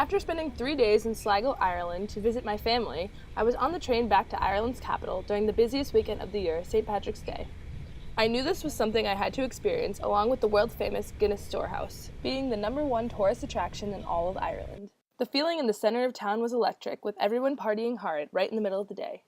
After spending 3 days in Sligo, Ireland to visit my family, I was on the train back to Ireland's capital during the busiest weekend of the year, St. Patrick's Day. I knew this was something I had to experience along with the world-famous Guinness Storehouse, being the #1 tourist attraction in all of Ireland. The feeling in the center of town was electric, with everyone partying hard right in the middle of the day.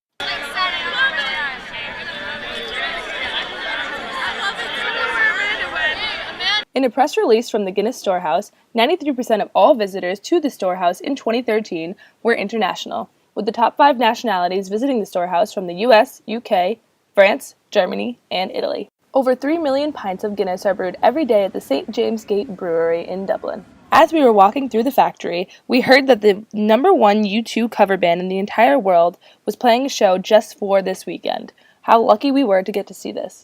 In a press release from the Guinness Storehouse, 93% of all visitors to the storehouse in 2013 were international, with the top 5 nationalities visiting the storehouse from the US, UK, France, Germany, and Italy. Over 3 million pints of Guinness are brewed every day at the St. James Gate Brewery in Dublin. As we were walking through the factory, we heard that the #1 U2 cover band in the entire world was playing a show just for this weekend. How lucky we were to get to see this.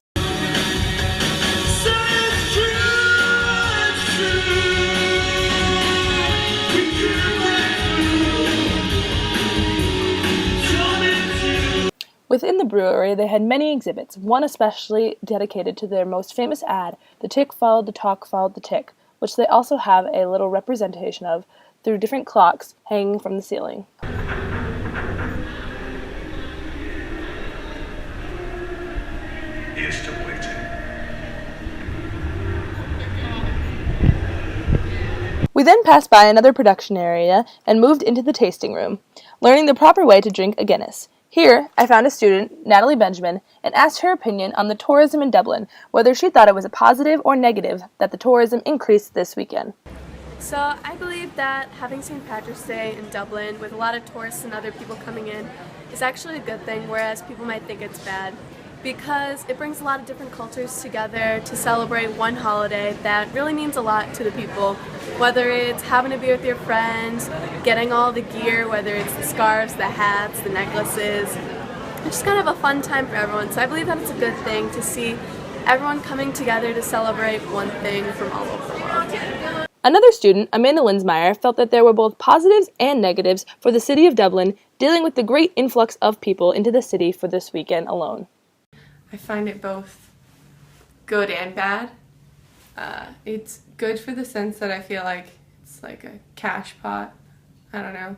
Within the brewery, they had many exhibits, one especially dedicated to their most famous ad, "The tick followed the talk followed the tick," which they also have a little representation of through different clocks hanging from the ceiling. Here's to waiting. We then passed by another production area and moved into the tasting room, learning the proper way to drink a Guinness. Here, I found a student, Natalie Benjamin, and asked her opinion on the tourism in Dublin, whether she thought it was a positive or negative that the tourism increased this weekend. So I believe that having St. Patrick's Day in Dublin with a lot of tourists and other people coming in is actually a good thing, whereas people might think it's bad, because it brings a lot of different cultures together to celebrate one holiday that really means a lot to the people, whether it's having a beer with your friends, getting all the gear, whether it's the scarves, the hats, the necklaces. It's just kind of a fun time for everyone, so I believe that it's a good thing to see everyone coming together to celebrate one thing from all over the world. Another student, Amanda Linsmeyer, felt that there were both positives and negatives for the city of Dublin dealing with the great influx of people into the city for this weekend alone. I find it both good and bad. It's good for the sense that I feel like it's like a cash pot. I don't know.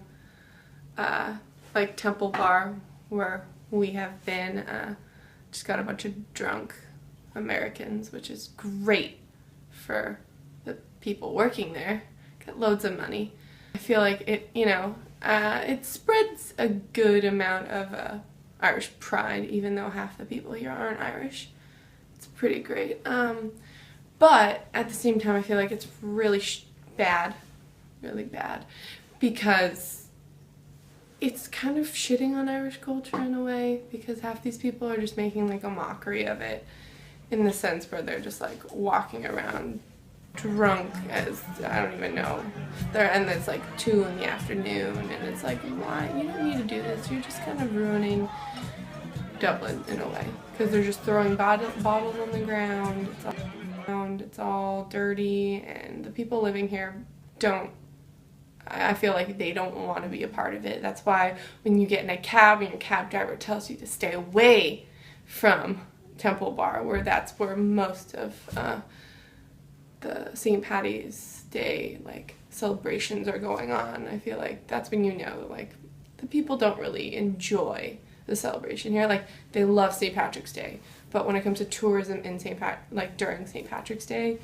Like Temple Bar, where we have been, just got a bunch of drunk Americans, which is great for the people working there. Get loads of money. I feel like it, it spreads a good amount of Irish pride, even though half the people here aren't Irish. It's pretty great. But at the same time, I feel like it's really bad, really bad, because it's kind of shitting on Irish culture in a way, because half these people are just making like a mockery of it, in the sense where they're just like walking around drunk as I don't even know. And it's like 2 in the afternoon, and it's like, why? You don't need to do this. You're just kind of ruining Dublin in a way, because they're just throwing bottles on the ground. It's all dirty, and the people living here don't. I feel like they don't want to be a part of it. That's why when you get in a cab and your cab driver tells you to stay away from Temple Bar, that's where most of the St. Patty's Day celebrations are going on. I feel like that's when you know the people don't really enjoy the celebration here. They love St. Patrick's Day, but when it comes to tourism in during St. Patrick's Day,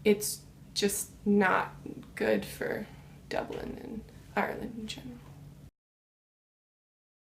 it's just not good for Dublin and Ireland in general.